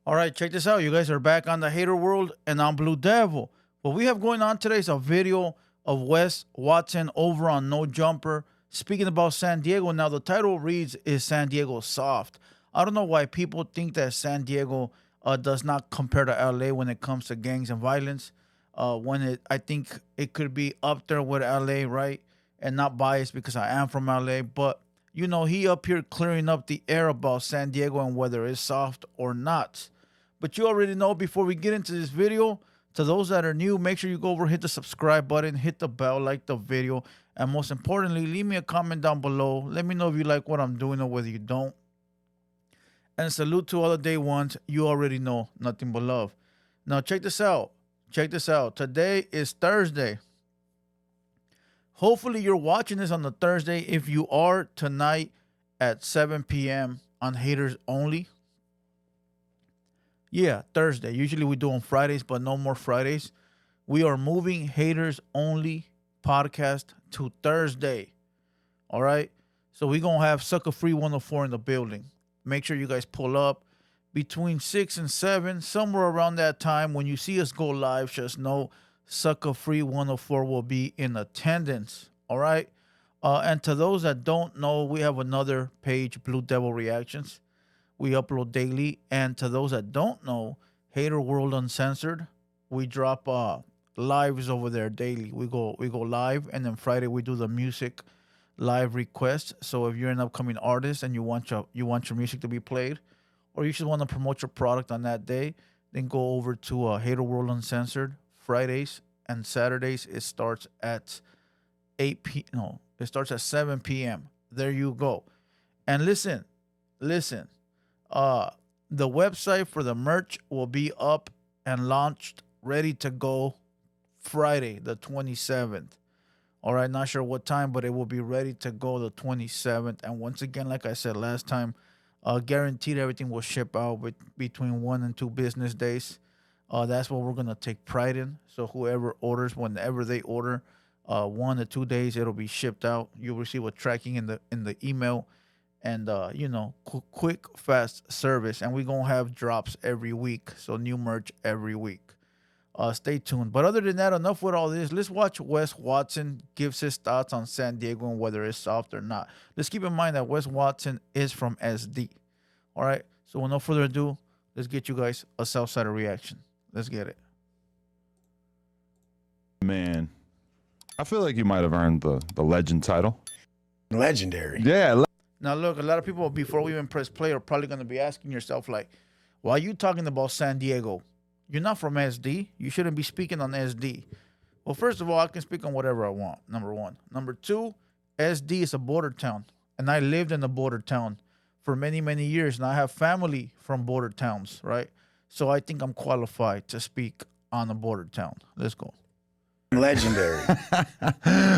All right, check this out. You guys are back on the Hater World, and I'm Blue Devil. What we have going on today is a video of Wes Watson over on No Jumper speaking about San Diego. Now, the title reads, "Is San Diego soft?" I don't know why people think that San Diego does not compare to LA when it comes to gangs and violence. I think it could be up there with LA, right? And not biased because I am from LA, but he up here clearing up the air about San Diego and whether it's soft or not. But you already know, before we get into this video, to those that are new, make sure you go over, hit the subscribe button, hit the bell, like the video, and most importantly, leave me a comment down below. Let me know if you like what I'm doing or whether you don't. And salute to all the day ones. You already know, nothing but love. Now check this out. Check this out. Today is Thursday. Hopefully you're watching this on the Thursday. If you are, tonight at 7 p.m. on Haters Only. Yeah, Thursday. Usually we do on Fridays, but no more Fridays. We are moving Haters Only podcast to Thursday. All right? So we're going to have Sucker Free 104 in the building. Make sure you guys pull up between 6 and 7, somewhere around that time. When you see us go live, just know Sucker Free 104 will be in attendance. All right? And to those that don't know, we have another page, Blue Devil Reactions. We upload daily. And to those that don't know, Hater World Uncensored, we drop lives over there daily. We go live, and then Friday we do the music live request. So if you're an upcoming artist and you want your music to be played, or you just want to promote your product on that day, then go over to Hater World Uncensored. Fridays and Saturdays it starts at 7 p.m. There you go. And listen. The website for the merch will be up and launched, ready to go Friday, the 27th. All right, not sure what time, but it will be ready to go the 27th. And once again, like I said last time, guaranteed everything will ship out between 1 and 2 business days. That's what we're going to take pride in. So whoever orders, whenever they order, 1 to 2 days, it'll be shipped out. You'll receive a tracking in the email. And, quick, fast service. And we're going to have drops every week. So new merch every week. Stay tuned. But other than that, enough with all this. Let's watch Wes Watson gives his thoughts on San Diego and whether it's soft or not. Let's keep in mind that Wes Watson is from SD. All right? So with no further ado, let's get you guys a Southside reaction. Let's get it. Man, I feel like you might have earned the legend title. Legendary. Yeah. Now, look, a lot of people, before we even press play, are probably going to be asking yourself, like, why are you talking about San Diego? You're not from SD. You shouldn't be speaking on SD. Well, first of all, I can speak on whatever I want, number one. Number two, SD is a border town, and I lived in a border town for many, many years, and I have family from border towns, right? So I think I'm qualified to speak on a border town. Let's go. Legendary.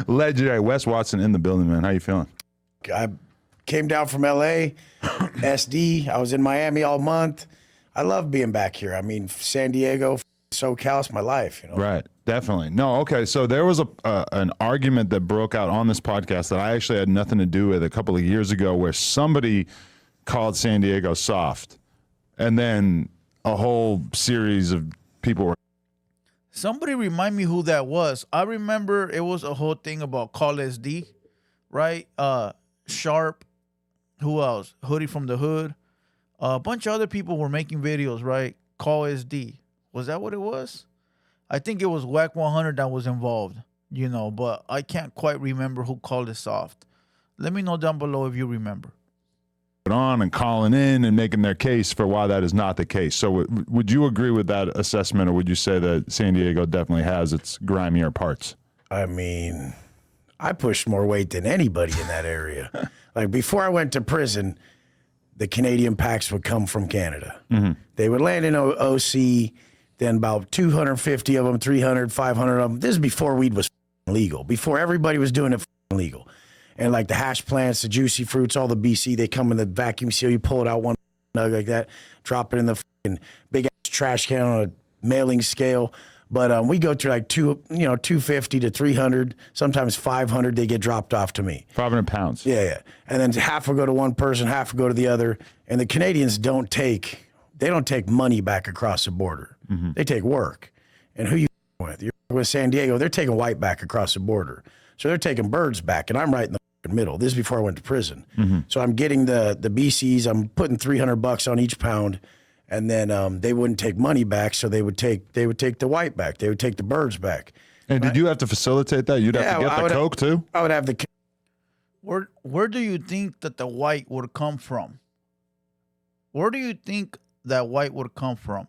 Legendary. Wes Watson in the building, man. How you feeling? I came down from LA, SD. I was in Miami all month. I love being back here. I mean, San Diego, SoCal, it's my life, you know. Right. Definitely. No, okay. So there was an argument that broke out on this podcast that I actually had nothing to do with a couple of years ago, where somebody called San Diego soft, and then a whole series of people were. Somebody remind me who that was. I remember it was a whole thing about Call SD, right? Sharp. Who else? Hoodie from the Hood. A bunch of other people were making videos, right? Call SD. Was that what it was? I think it was Whack 100 that was involved, but I can't quite remember who called it soft. Let me know down below if you remember. On and calling in and making their case for why that is not the case. So would you agree with that assessment, or would you say that San Diego definitely has its grimier parts? I mean, I pushed more weight than anybody in that area. Like, before I went to prison, the Canadian packs would come from Canada. Mm-hmm. They would land in OC, then about 250 of them, 300, 500 of them. This is before weed was legal, before everybody was doing it legal. And like the hash plants, the juicy fruits, all the BC, they come in the vacuum seal. You pull it out one nug like that, drop it in the big ass trash can on a mailing scale. But we go through like 250 to 300, sometimes 500. They get dropped off to me. 500 pounds. Yeah. And then half will go to one person, half will go to the other. And the Canadians don't take they don't take money back across the border. They take work. And who you with? You're with San Diego. They're taking white back across the border. So they're taking birds back, and I'm right in the middle. This is before I went to prison. So I'm getting the BCs. I'm putting $300 on each pound, and then they wouldn't take money back, so they would take the white back. They would take the birds back. And did you have to facilitate that? You'd have to get the coke too? I would have the. Where do you think that the white would come from? Where do you think that white would come from?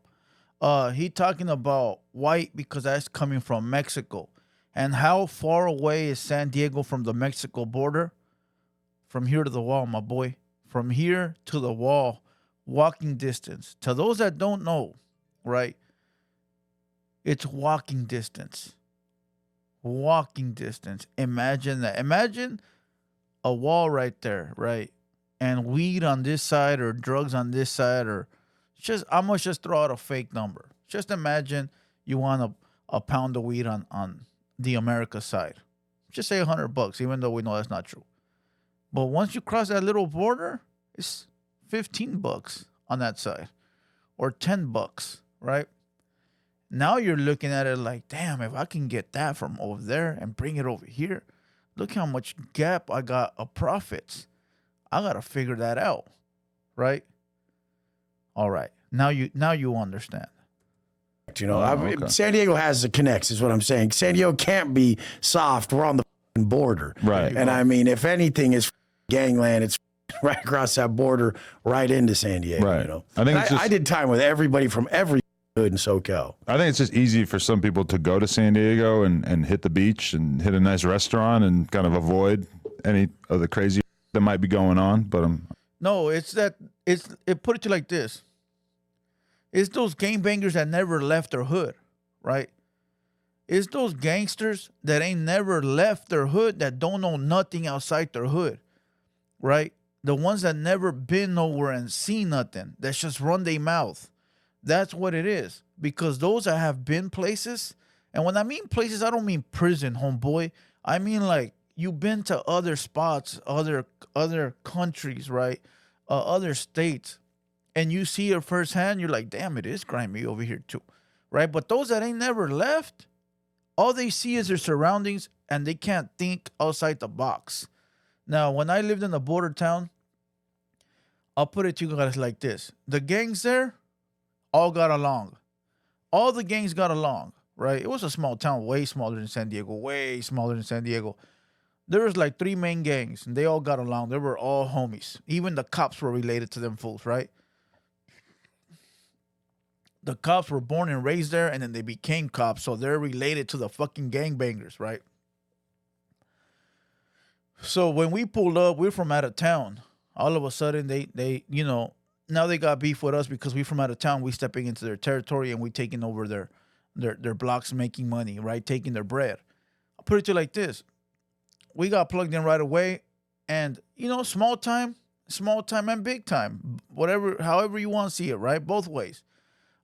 He talking about white because that's coming from Mexico. And how far away is San Diego from the Mexico border? From here to the wall, my boy. From here to the wall, walking distance. To those that don't know, right? It's walking distance. Walking distance. Imagine that. Imagine a wall right there, right? And weed on this side or drugs on this side, or just, I'm gonna just throw out a fake number. Just imagine you want a pound of weed on the America side. Just say $100, even though we know that's not true. But once you cross that little border, it's $15 on that side, or $10, right? Now you're looking at it like, damn, if I can get that from over there and bring it over here, look how much gap I got of profits. I gotta figure that out, right? All right, now you understand. You know, San Diego has the connects, is what I'm saying. San Diego can't be soft. We're on the border, Right? And I mean, if anything is gangland, it's right across that border, right into San Diego. Right. You know, I think I did time with everybody from every hood in SoCal. I think it's just easy for some people to go to San Diego and hit the beach and hit a nice restaurant and kind of avoid any of the crazy that might be going on. But No, it put it to you like this. It's those gangbangers that never left their hood, right? It's those gangsters that ain't never left their hood, that don't know nothing outside their hood, right? The ones that never been nowhere and seen nothing, that's just run their mouth. That's what it is. Because those that have been places, and when I mean places, I don't mean prison, homeboy. I mean like you've been to other spots, other countries, right? Other states. And you see it firsthand, you're like, damn, it is grimy over here too, right? But those that ain't never left, all they see is their surroundings, and they can't think outside the box. Now, when I lived in a border town, I'll put it to you guys like this. The gangs there all got along. All the gangs got along, right? It was a small town, way smaller than San Diego, way smaller than San Diego. There was like 3 main gangs, and they all got along. They were all homies. Even the cops were related to them fools, right? The cops were born and raised there, and then they became cops, so they're related to the fucking gangbangers, right? So when we pulled up, we're from out of town. All of a sudden, they you know, now they got beef with us because we're from out of town. We stepping into their territory, and we taking over their blocks, making money, right? Taking their bread. I'll put it to you like this. We got plugged in right away, and, you know, small time and big time. Whatever, however you want to see it, right? Both ways.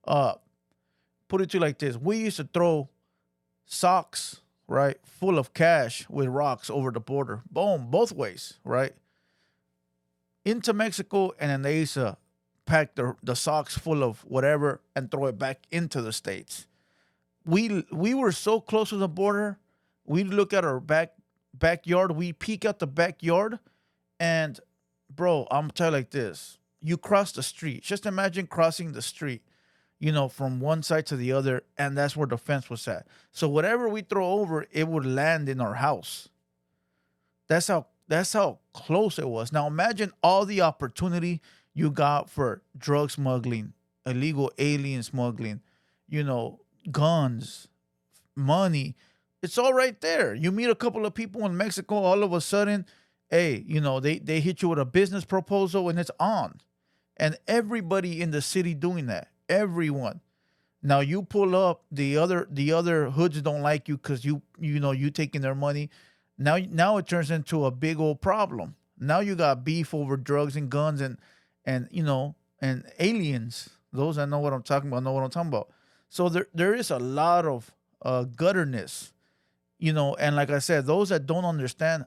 Put it to you like this. We used to throw socks, right, full of cash with rocks over the border. Boom, both ways, right? Into Mexico, and then they used to pack the socks full of whatever and throw it back into the States. We were so close to the border. We'd look at our backyard. We peek out the backyard, and bro, I'm telling you like this. You cross the street. Just imagine crossing the street, you know, from one side to the other, and that's where the fence was at. So whatever we throw over, it would land in our house. That's how close it was. Now imagine all the opportunity you got for drug smuggling, illegal alien smuggling, you know, guns, money. It's all right there. You meet a couple of people in Mexico, all of a sudden, hey, you know, they hit you with a business proposal, and it's on. And everybody in the city doing that. Everyone. Now you pull up, the other hoods don't like you because you taking their money. Now it turns into a big old problem. Now you got beef over drugs and guns and you know, and aliens. Those that know what I'm talking about know what I'm talking about. So there is a lot of gutterness, you know, and like I said, those that don't understand.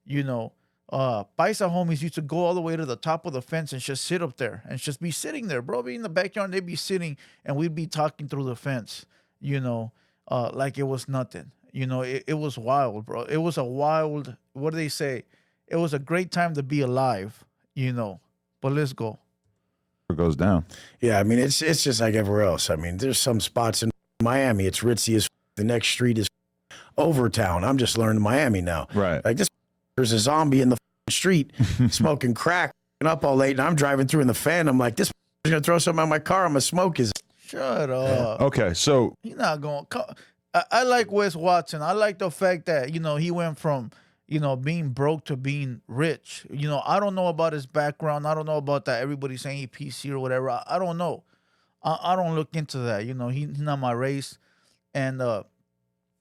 You know, Paisa homies used to go all the way to the top of the fence and just sit up there and just be sitting there, bro. Be in the backyard, and they'd be sitting, and we'd be talking through the fence, like it was nothing. It was wild, bro. It was a wild, what do they say? It was a great time to be alive, But let's go. It goes down. Yeah, I mean, it's just like everywhere else. I mean, there's some spots in Miami, it's ritzy as the next street is Overtown. I'm just learning Miami now. Right. Like there's a zombie in the street smoking crack up all late, and I'm driving through in the fan. I'm like, this is going to throw something on my car. I'm going to smoke his. Shut up. Okay, so. He's not going to. I like Wes Watson. I like the fact that, he went from, being broke to being rich. I don't know about his background. I don't know about that. Everybody's saying he PC or whatever. I don't know. I don't look into that. He's not my race. And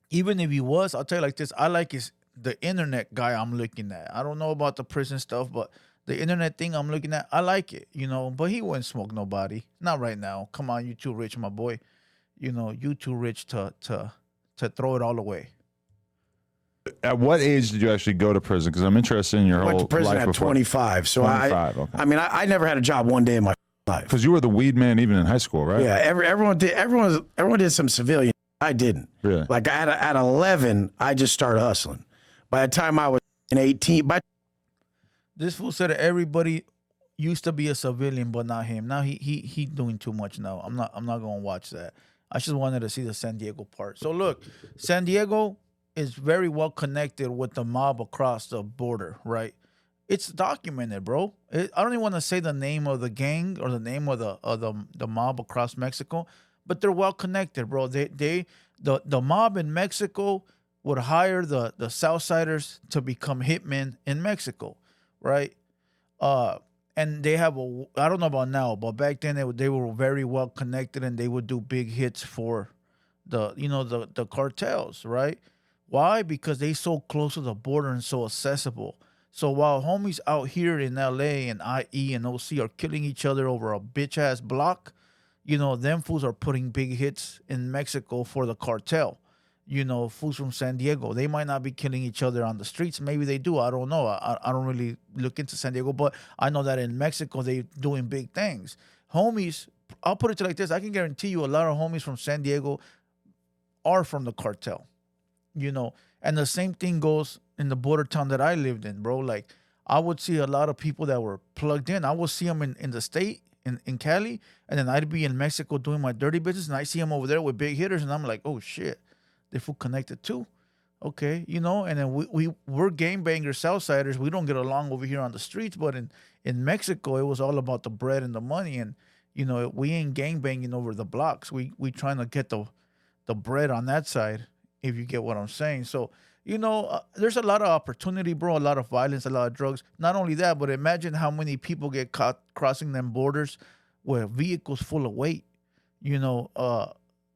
even if he was, I'll tell you like this. I like the internet guy I'm looking at. I don't know about the prison stuff, but the internet thing I'm looking at, I like it, But he wouldn't smoke nobody. Not right now. Come on, you too rich, my boy. You too rich to throw it all away. At what age did you actually go to prison? Because I'm interested in your whole life. Went to prison at 25. So 25, okay. I mean, I never had a job one day in my life. Because you were the weed man even in high school, right? Yeah, everyone did some civilian. I didn't. Really? Like at 11, I just started hustling. By the time I was 18, this fool said that everybody used to be a civilian, but not him. Now he doing too much now. I'm not gonna watch that. I just wanted to see the San Diego part. So look, San Diego is very well connected with the mob across the border, right? It's documented, bro. I don't even want to say the name of the gang or the name of the mob across Mexico, but they're well connected, bro. The mob in Mexico would hire the Southsiders to become hitmen in Mexico, right? And they have I don't know about now, but back then they were very well connected, and they would do big hits for the cartels, right? Why? Because they so close to the border and so accessible. So while homies out here in LA and IE and OC are killing each other over a bitch ass block, them fools are putting big hits in Mexico for the cartel. Fools from San Diego. They might not be killing each other on the streets. Maybe they do. I don't know. I don't really look into San Diego, but I know that in Mexico, they're doing big things. Homies, I'll put it to you like this. I can guarantee you a lot of homies from San Diego are from the cartel, And the same thing goes in the border town that I lived in, bro. Like, I would see a lot of people that were plugged in. I would see them in the state, in Cali, and then I'd be in Mexico doing my dirty business, and I see them over there with big hitters, and I'm like, oh, shit. They feel connected too, okay, and then we're gangbangers, Southsiders. We don't get along over here on the streets, but in Mexico, it was all about the bread and the money, and we ain't gangbanging over the blocks. We trying to get the bread on that side, if you get what I'm saying. So there's a lot of opportunity, bro. A lot of violence, a lot of drugs. Not only that, but imagine how many people get caught crossing them borders with vehicles full of weight.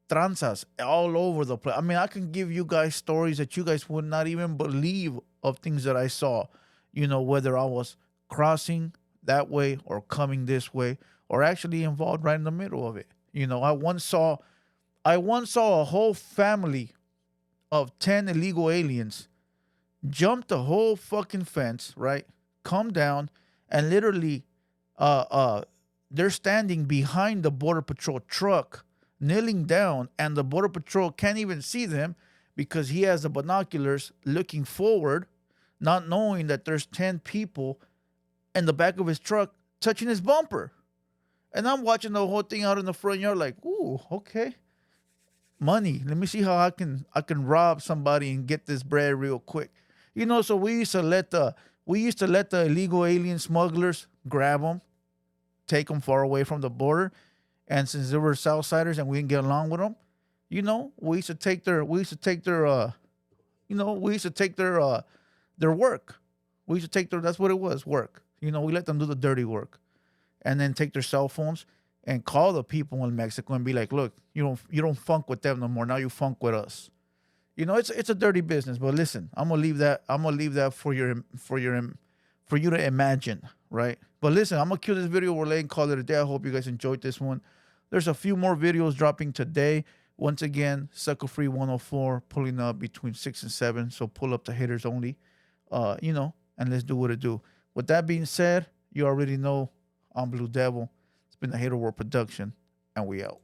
Tranzas all over the place. I mean, I can give you guys stories that you guys would not even believe of things that I saw, whether I was crossing that way or coming this way or actually involved right in the middle of it. I once saw a whole family of 10 illegal aliens jump the whole fucking fence, right? Come down and literally they're standing behind the Border Patrol truck, kneeling down, and the Border Patrol can't even see them because he has the binoculars looking forward, not knowing that there's 10 people in the back of his truck touching his bumper. And I'm watching the whole thing out in the front yard like, ooh, okay. Money. Let me see how I can rob somebody and get this bread real quick. So we used to let the illegal alien smugglers grab them, take them far away from the border. And since they were Southsiders and we didn't get along with them, we used to take their work. We used to take their, that's what it was, work. We let them do the dirty work, and then take their cell phones and call the people in Mexico and be like, look, you don't funk with them no more. Now you funk with us. It's a dirty business. But listen, I'm gonna leave that for you to imagine, right? But listen, I'm gonna kill this video relay and call it a day. I hope you guys enjoyed this one. There's a few more videos dropping today. Once again, Sucker Free 104 pulling up between 6 and 7. So pull up the haters only. and let's do what it do. With that being said, you already know I'm Blue Devil. It's been the Hater World production, and we out.